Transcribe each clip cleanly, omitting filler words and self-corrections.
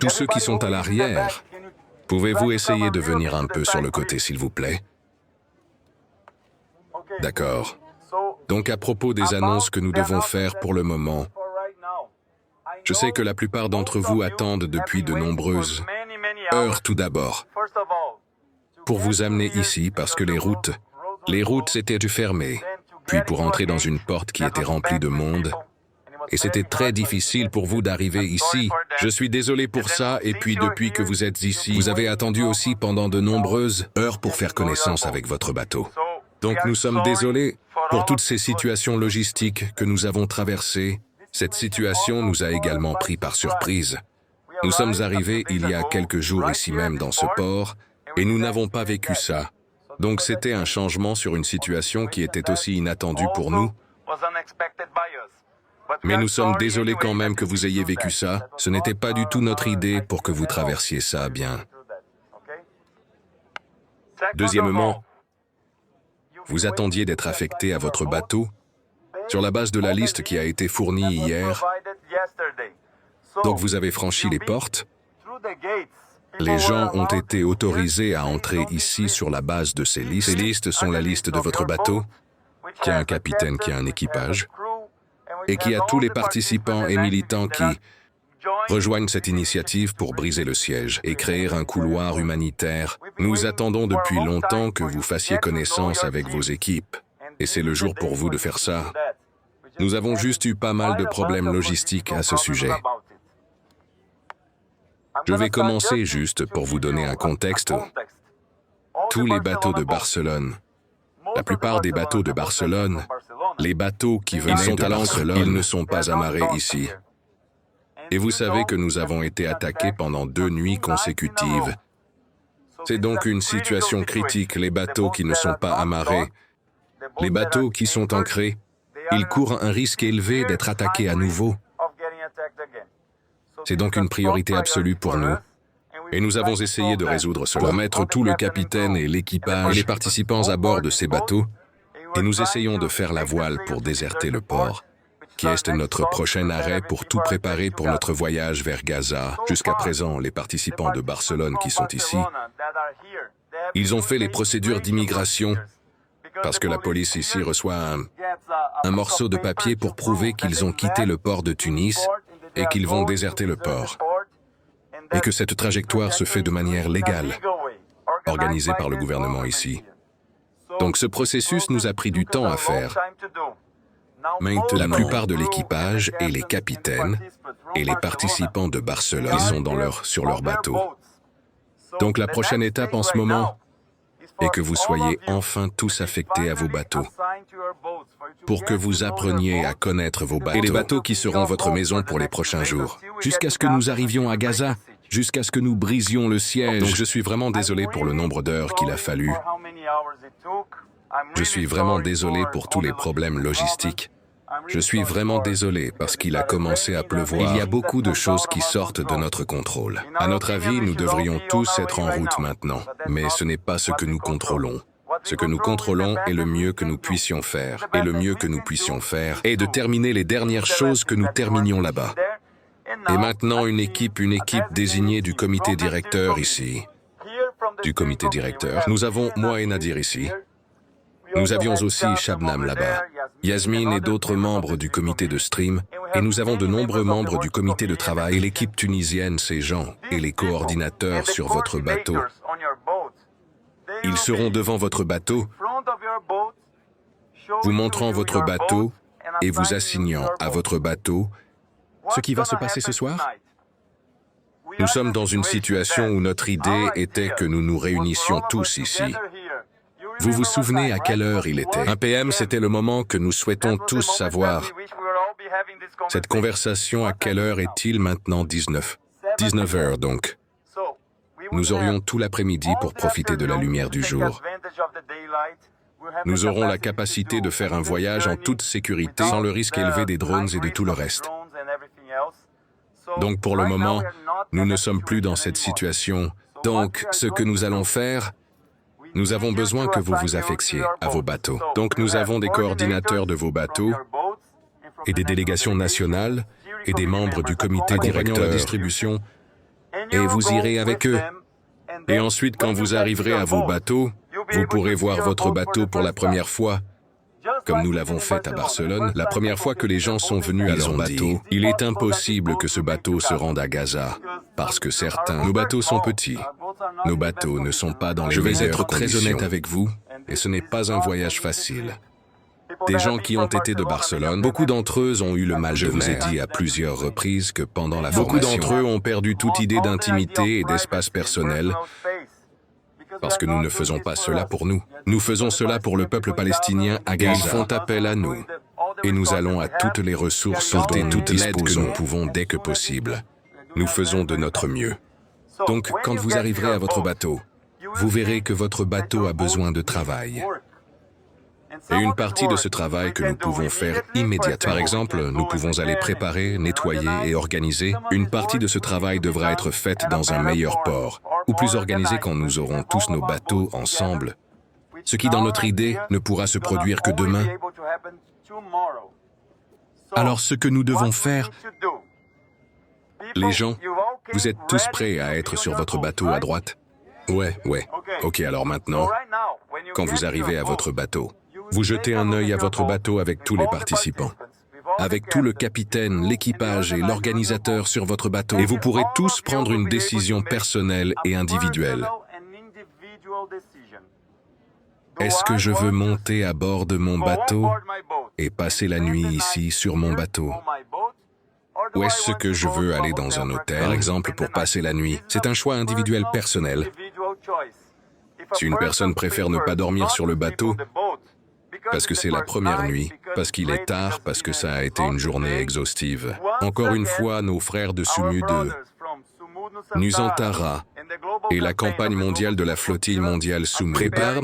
Tous ceux qui sont à l'arrière, pouvez-vous essayer de venir un peu sur le côté, s'il vous plaît? D'accord. Donc à propos des annonces que nous devons faire pour le moment, je sais que la plupart d'entre vous attendent depuis de nombreuses heures tout d'abord pour vous amener ici parce que les routes étaient fermées, puis pour entrer dans une porte qui était remplie de monde, et c'était très difficile pour vous d'arriver ici. Je suis désolé pour ça, et puis depuis que vous êtes ici, vous avez attendu aussi pendant de nombreuses heures pour faire connaissance avec votre bateau. Donc nous sommes désolés pour toutes ces situations logistiques que nous avons traversées. Cette situation nous a également pris par surprise. Nous sommes arrivés il y a quelques jours ici même dans ce port, et nous n'avons pas vécu ça. Donc c'était un changement sur une situation qui était aussi inattendue pour nous. Mais nous sommes désolés quand même que vous ayez vécu ça. Ce n'était pas du tout notre idée pour que vous traversiez ça bien. Deuxièmement, vous attendiez d'être affecté à votre bateau sur la base de la liste qui a été fournie hier. Donc vous avez franchi les portes. Les gens ont été autorisés à entrer ici sur la base de ces listes. Ces listes sont la liste de votre bateau, qui a un capitaine, qui a un équipage, et qui a tous les participants et militants qui rejoignent cette initiative pour briser le siège et créer un couloir humanitaire. Nous attendons depuis longtemps que vous fassiez connaissance avec vos équipes, et c'est le jour pour vous de faire ça. Nous avons juste eu pas mal de problèmes logistiques à ce sujet. Je vais commencer juste pour vous donner un contexte. Tous les bateaux de Barcelone, la plupart des bateaux de Barcelone, les bateaux qui venaient de Barcelone, ils ne sont pas amarrés ici. Et vous savez que nous avons été attaqués pendant 2 nuits consécutives. C'est donc une situation critique. Les bateaux qui ne sont pas amarrés, les bateaux qui sont ancrés, ils courent un risque élevé d'être attaqués à nouveau. C'est donc une priorité absolue pour nous. Et nous avons essayé de résoudre cela pour mettre tout le capitaine et l'équipage et les participants à bord de ces bateaux. Et nous essayons de faire la voile pour déserter le port, qui est notre prochain arrêt pour tout préparer pour notre voyage vers Gaza. Jusqu'à présent, les participants de Barcelone qui sont ici, ils ont fait les procédures d'immigration parce que la police ici reçoit un morceau de papier pour prouver qu'ils ont quitté le port de Tunis et qu'ils vont déserter le port. Et que cette trajectoire se fait de manière légale, organisée par le gouvernement ici. Donc ce processus nous a pris du temps à faire. Maintenant, la plupart de l'équipage et les capitaines et les participants de Barcelone, ils sont sur leur bateau. Donc la prochaine étape en ce moment est que vous soyez enfin tous affectés à vos bateaux, pour que vous appreniez à connaître vos bateaux et les bateaux qui seront votre maison pour les prochains jours, jusqu'à ce que nous arrivions à Gaza, jusqu'à ce que nous brisions le siège. Donc je suis vraiment désolé pour le nombre d'heures qu'il a fallu. Je suis vraiment désolé pour tous les problèmes logistiques. Je suis vraiment désolé parce qu'il a commencé à pleuvoir. Il y a beaucoup de choses qui sortent de notre contrôle. À notre avis, nous devrions tous être en route maintenant, mais ce n'est pas ce que nous contrôlons. Ce que nous contrôlons est le mieux que nous puissions faire. Et le mieux que nous puissions faire est de terminer les dernières choses que nous terminions là-bas. Et maintenant, une équipe désignée du comité directeur ici. Du comité directeur. Nous avons moi et Nadir ici. Nous avions aussi Shabnam là-bas, Yasmine et d'autres membres du comité de stream, et nous avons de nombreux membres du comité de travail et l'équipe tunisienne, ces gens, et les coordinateurs sur votre bateau. Ils seront devant votre bateau, vous montrant votre bateau et vous assignant à votre bateau ce qui va se passer ce soir. Nous sommes dans une situation où notre idée était que nous nous réunissions tous ici. Vous vous souvenez à quelle heure il était? 1 p.m., c'était le moment que nous souhaitons tous savoir. Cette conversation, à quelle heure est-il maintenant? 19 heures donc. Nous aurions tout l'après-midi pour profiter de la lumière du jour. Nous aurons la capacité de faire un voyage en toute sécurité, sans le risque élevé des drones et de tout le reste. Donc pour le moment, nous ne sommes plus dans cette situation. Donc, ce que nous allons faire, nous avons besoin que vous vous affectiez à vos bateaux. Donc nous avons des coordinateurs de vos bateaux et des délégations nationales et des membres du comité directeur. La distribution et vous irez avec eux. Et ensuite, quand vous arriverez à vos bateaux, vous pourrez voir votre bateau pour la première fois, comme nous l'avons fait à Barcelone. La première fois que les gens sont venus à leur bateau, il est impossible que ce bateau se rende à Gaza, parce que nos bateaux sont petits. Nos bateaux ne sont pas dans les meilleures conditions. Je vais être très honnête avec vous, et ce n'est pas un voyage facile. Des gens qui ont été de Barcelone, beaucoup d'entre eux ont eu le mal de mer. Je vous ai dit à plusieurs reprises que pendant la formation, beaucoup d'entre eux ont perdu toute idée d'intimité et d'espace personnel, parce que nous ne faisons pas cela pour nous. Nous faisons cela pour le peuple palestinien à Gaza. Ils font appel à nous, et nous allons à toutes les ressources et toute l'aide que nous pouvons dès que possible. Nous faisons de notre mieux. Donc, quand vous arriverez à votre bateau, vous verrez que votre bateau a besoin de travail. Et une partie de ce travail que nous pouvons faire immédiatement. Par exemple, nous pouvons aller préparer, nettoyer et organiser. Une partie de ce travail devra être faite dans un meilleur port, ou plus organisé quand nous aurons tous nos bateaux ensemble, ce qui dans notre idée ne pourra se produire que demain. Alors ce que nous devons faire, les gens, vous êtes tous prêts à être sur votre bateau à droite? Ouais. Ok, alors maintenant, quand vous arrivez à votre bateau, vous jetez un œil à votre bateau avec tous les participants, avec tout le capitaine, l'équipage et l'organisateur sur votre bateau, et vous pourrez tous prendre une décision personnelle et individuelle. Est-ce que je veux monter à bord de mon bateau et passer la nuit ici sur mon bateau? Ou est-ce que je veux aller dans un hôtel, par exemple, pour passer la nuit? C'est un choix individuel personnel. Si une personne préfère ne pas dormir sur le bateau, parce que c'est la première nuit, parce qu'il est tard, parce que ça a été une journée exhaustive. Encore une fois, nos frères de Sumu de Nusantara et la campagne mondiale de la flottille mondiale Sumu préparent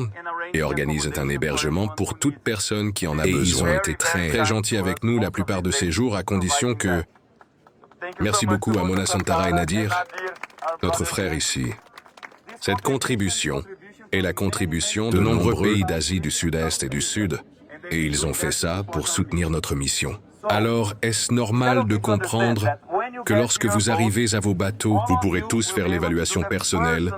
et organisent un hébergement pour toute personne qui en a besoin. Ils ont été très gentils avec nous la plupart de ces jours, à condition que... Merci beaucoup à Mona Santara et Nadir, notre frère ici. Cette contribution est la contribution de nombreux pays d'Asie du Sud-Est et du Sud, et ils ont fait ça pour soutenir notre mission. Alors, est-ce normal de comprendre que lorsque vous arrivez à vos bateaux, vous pourrez tous faire l'évaluation personnelle,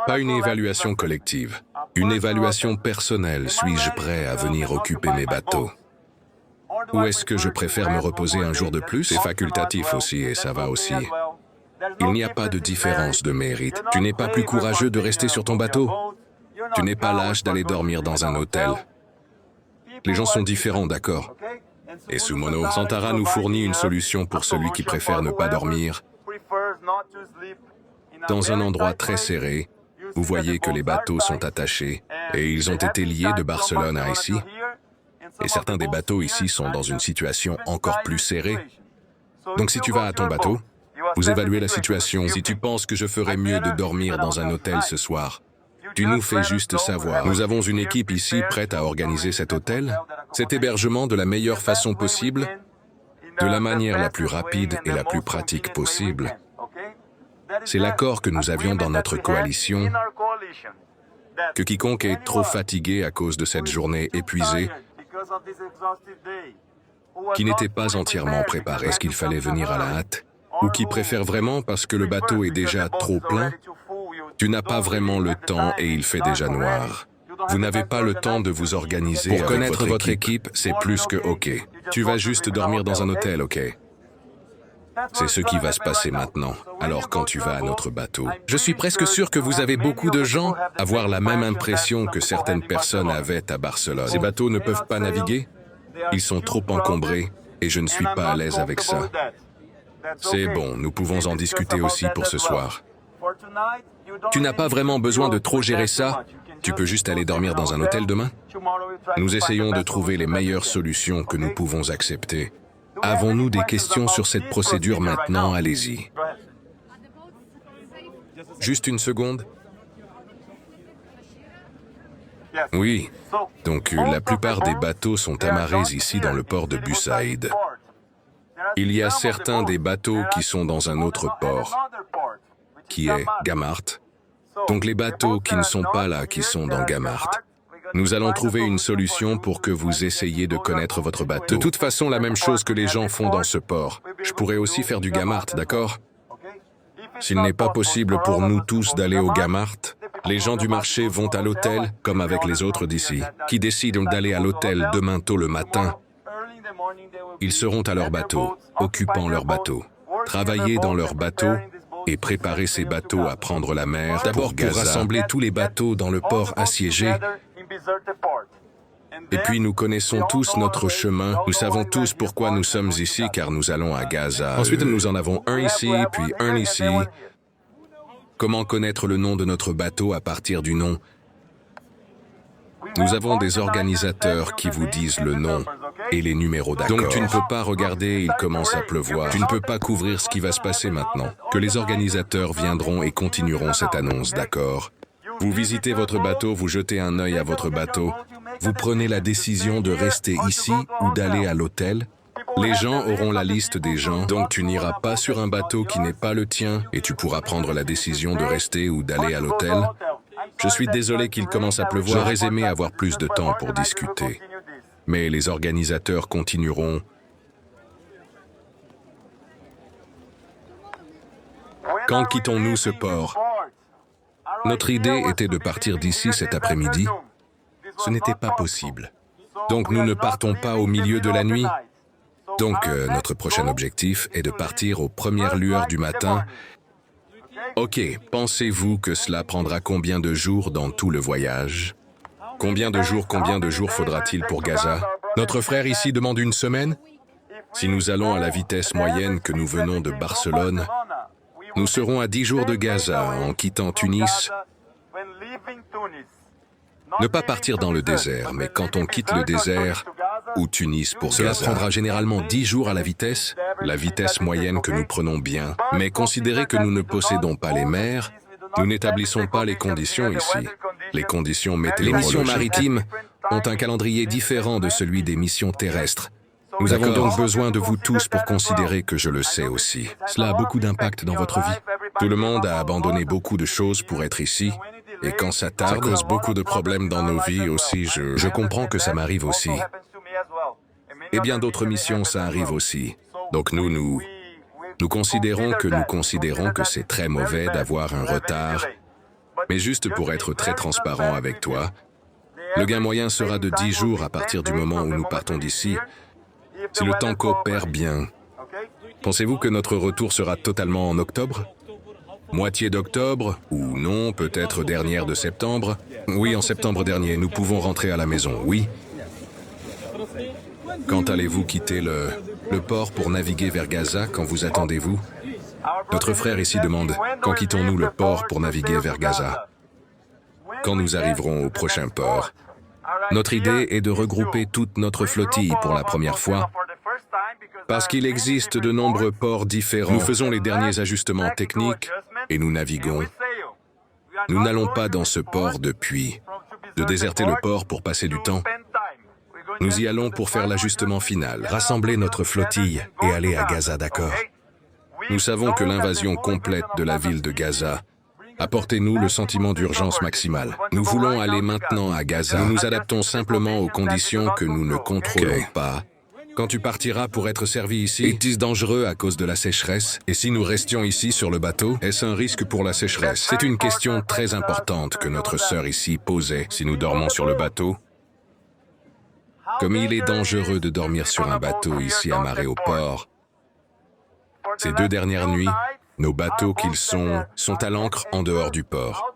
pas une évaluation collective, une évaluation personnelle, suis-je prêt à venir occuper mes bateaux? Ou est-ce que je préfère me reposer un jour de plus? C'est facultatif aussi, et ça va aussi. Il n'y a pas de différence de mérite. Tu n'es pas plus courageux de rester sur ton bateau. Tu n'es pas lâche d'aller dormir dans un hôtel. Les gens sont différents, d'accord? Et Sumono Santara nous fournit une solution pour celui qui préfère ne pas dormir. Dans un endroit très serré, vous voyez que les bateaux sont attachés et ils ont été liés de Barcelone à ici. Et certains des bateaux ici sont dans une situation encore plus serrée. Donc si tu vas à ton bateau, vous évaluez la situation. Si tu penses que je ferais mieux de dormir dans un hôtel ce soir, tu nous fais juste savoir. Nous avons une équipe ici prête à organiser cet hôtel, cet hébergement de la meilleure façon possible, de la manière la plus rapide et la plus pratique possible. C'est l'accord que nous avions dans notre coalition, que quiconque est trop fatigué à cause de cette journée épuisée, qui n'était pas entièrement préparé, est-ce qu'il fallait venir à la hâte, ou qui préfère vraiment parce que le bateau est déjà trop plein, tu n'as pas vraiment le temps et il fait déjà noir. Vous n'avez pas le temps de vous organiser. Pour connaître votre équipe, c'est plus que OK. Tu vas juste dormir dans un hôtel, OK? C'est ce qui va se passer maintenant. Alors quand tu vas à notre bateau, je suis presque sûr que vous avez beaucoup de gens avoir la même impression que certaines personnes avaient à Barcelone. Ces bateaux ne peuvent pas naviguer, ils sont trop encombrés et je ne suis pas à l'aise avec ça. C'est bon, nous pouvons en discuter aussi pour ce soir. Tu n'as pas vraiment besoin de trop gérer ça, tu peux juste aller dormir dans un hôtel demain. Nous essayons de trouver les meilleures solutions que nous pouvons accepter. Avons-nous des questions sur cette procédure maintenant? Allez-y. Juste une seconde. Oui, donc la plupart des bateaux sont amarrés ici dans le port de Busaïd. Il y a certains des bateaux qui sont dans un autre port, qui est Gamart. Donc les bateaux qui ne sont pas là, qui sont dans Gamart. Nous allons trouver une solution pour que vous essayiez de connaître votre bateau. De toute façon, la même chose que les gens font dans ce port. Je pourrais aussi faire du Gamart, d'accord? S'il n'est pas possible pour nous tous d'aller au Gamart, les gens du marché vont à l'hôtel, comme avec les autres d'ici, qui décident d'aller à l'hôtel demain tôt le matin. Ils seront à leur bateau, occupant leur bateau, travailler dans leur bateau et préparer ces bateaux à prendre la mer, d'abord pour rassembler tous les bateaux dans le port assiégé. Et puis nous connaissons tous notre chemin, nous savons tous pourquoi nous sommes ici, car nous allons à Gaza. Ensuite, nous en avons un ici, puis un ici. Comment connaître le nom de notre bateau à partir du nom? Nous avons des organisateurs qui vous disent le nom et les numéros d'accord. Donc tu ne peux pas regarder, il commence à pleuvoir. Tu ne peux pas couvrir ce qui va se passer maintenant. Que les organisateurs viendront et continueront cette annonce, d'accord? Vous visitez votre bateau, vous jetez un œil à votre bateau. Vous prenez la décision de rester ici ou d'aller à l'hôtel. Les gens auront la liste des gens, donc tu n'iras pas sur un bateau qui n'est pas le tien et tu pourras prendre la décision de rester ou d'aller à l'hôtel. Je suis désolé qu'il commence à pleuvoir. J'aurais aimé avoir plus de temps pour discuter. Mais les organisateurs continueront. Quand quittons-nous ce port? Notre idée était de partir d'ici cet après-midi. Ce n'était pas possible. Donc nous ne partons pas au milieu de la nuit. Donc notre prochain objectif est de partir aux premières lueurs du matin. Ok, pensez-vous que cela prendra combien de jours dans tout le voyage? Combien de jours faudra-t-il pour Gaza? Notre frère ici demande une semaine? Si nous allons à la vitesse moyenne que nous venons de Barcelone, nous serons à 10 jours de Gaza en quittant Tunis. Ne pas partir dans le désert, mais quand on quitte le désert ou Tunis pour Gaza, cela prendra généralement 10 jours à la vitesse moyenne que nous prenons bien. Mais considérez que nous ne possédons pas les mers, nous n'établissons pas les conditions ici. Les conditions météorologiques. Les missions maritimes ont un calendrier différent de celui des missions terrestres. Nous avons donc besoin de vous tous pour considérer que je le sais aussi. Cela a beaucoup d'impact dans votre vie. Tout le monde a abandonné beaucoup de choses pour être ici. Et quand ça tarde, ça cause beaucoup de problèmes dans nos vies aussi. Je comprends que ça m'arrive aussi. Et bien d'autres missions, ça arrive aussi. Donc nous considérons que c'est très mauvais d'avoir un retard. Mais juste pour être très transparent avec toi, le gain moyen sera de 10 jours à partir du moment où nous partons d'ici. Si le temps coopère bien, pensez-vous que notre retour sera totalement en octobre? Moitié d'octobre, ou non, peut-être dernière de septembre? Oui, en septembre dernier, nous pouvons rentrer à la maison, oui. Quand allez-vous quitter le port pour naviguer vers Gaza? Quand vous attendez-vous? Notre frère ici demande, quand quittons-nous le port pour naviguer vers Gaza? Quand nous arriverons au prochain port. Notre idée est de regrouper toute notre flottille pour la première fois, parce qu'il existe de nombreux ports différents. Nous faisons les derniers ajustements techniques et nous naviguons. Nous n'allons pas dans ce port depuis. De déserter le port pour passer du temps. Nous y allons pour faire l'ajustement final, rassembler notre flottille et aller à Gaza, d'accord? Nous savons que l'invasion complète de la ville de Gaza. Apportez-nous le sentiment d'urgence maximale. Nous voulons aller maintenant à Gaza. Nous nous adaptons simplement aux conditions que nous ne contrôlons pas. Quand tu partiras pour être servi ici, est-il dangereux à cause de la sécheresse? Et si nous restions ici sur le bateau, est-ce un risque pour la sécheresse? C'est une question très importante que notre sœur ici posait. Si nous dormons sur le bateau, comme il est dangereux de dormir sur un bateau ici amarré au port. Ces 2 dernières nuits, nos bateaux qu'ils sont à l'ancre en dehors du port.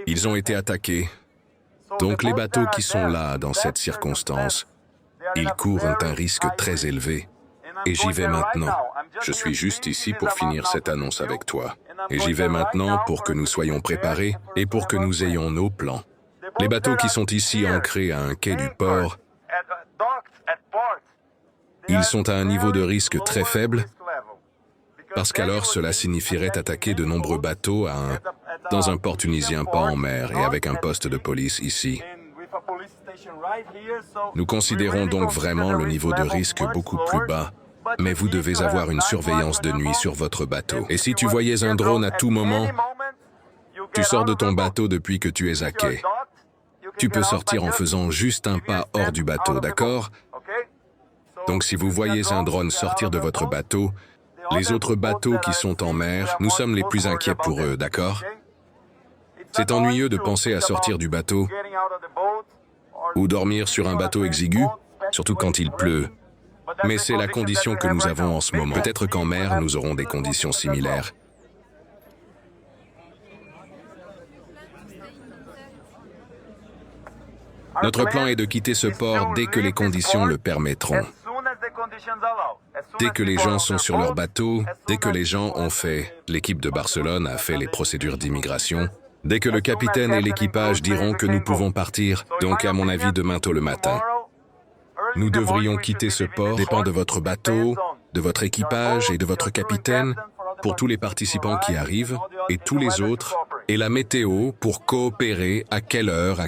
Ils ont été attaqués. Donc les bateaux qui sont là dans cette circonstance, ils courent un risque très élevé. Et j'y vais maintenant. Je suis juste ici pour finir cette annonce avec toi. Et j'y vais maintenant pour que nous soyons préparés et pour que nous ayons nos plans. Les bateaux qui sont ici ancrés à un quai du port, ils sont à un niveau de risque très faible, parce qu'alors cela signifierait attaquer de nombreux bateaux dans un port tunisien pas en mer et avec un poste de police ici. Nous considérons donc vraiment le niveau de risque beaucoup plus bas, mais vous devez avoir une surveillance de nuit sur votre bateau. Et si tu voyais un drone à tout moment, tu sors de ton bateau depuis que tu es à quai. Tu peux sortir en faisant juste un pas hors du bateau, d'accord? Donc si vous voyez un drone sortir de votre bateau, Les autres bateaux qui sont en mer, nous sommes les plus inquiets pour eux, d'accord? C'est ennuyeux de penser à sortir du bateau ou dormir sur un bateau exigu, surtout quand il pleut. Mais c'est la condition que nous avons en ce moment. Peut-être qu'en mer, nous aurons des conditions similaires. Notre plan est de quitter ce port dès que les conditions le permettront. Dès que les gens sont sur leur bateau, dès que les gens ont fait, l'équipe de Barcelone a fait les procédures d'immigration, dès que le capitaine et l'équipage diront que nous pouvons partir, donc à mon avis demain tôt le matin. Nous devrions quitter ce port, dépend de votre bateau, de votre équipage et de votre capitaine, pour tous les participants qui arrivent, et tous les autres, et la météo pour coopérer à quelle heure.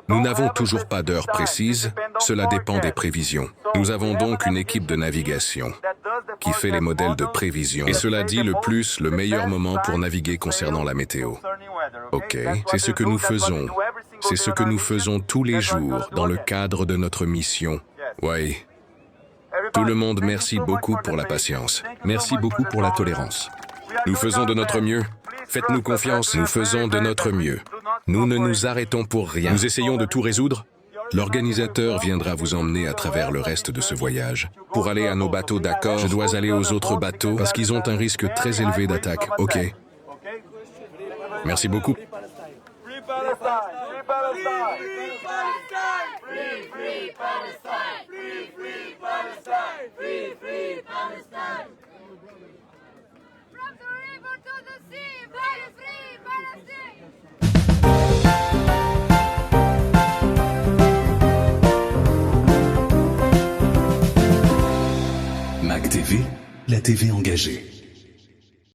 Nous n'avons toujours pas d'heure précise, cela dépend des prévisions. Nous avons donc une équipe de navigation qui fait les modèles de prévision. Et cela dit le meilleur moment pour naviguer concernant la météo. Ok, c'est ce que nous faisons. C'est ce que nous faisons tous les jours dans le cadre de notre mission. Oui. Tout le monde, merci beaucoup pour la patience. Merci beaucoup pour la tolérance. Nous faisons de notre mieux. Faites-nous confiance, nous faisons de notre mieux. Nous ne nous arrêtons pour rien. Nous essayons de tout résoudre. L'organisateur viendra vous emmener à travers le reste de ce voyage. Pour aller à nos bateaux, d'accord, je dois aller aux autres bateaux parce qu'ils ont un risque très élevé d'attaque. Ok. Merci beaucoup. MAC TV, la TV engagée.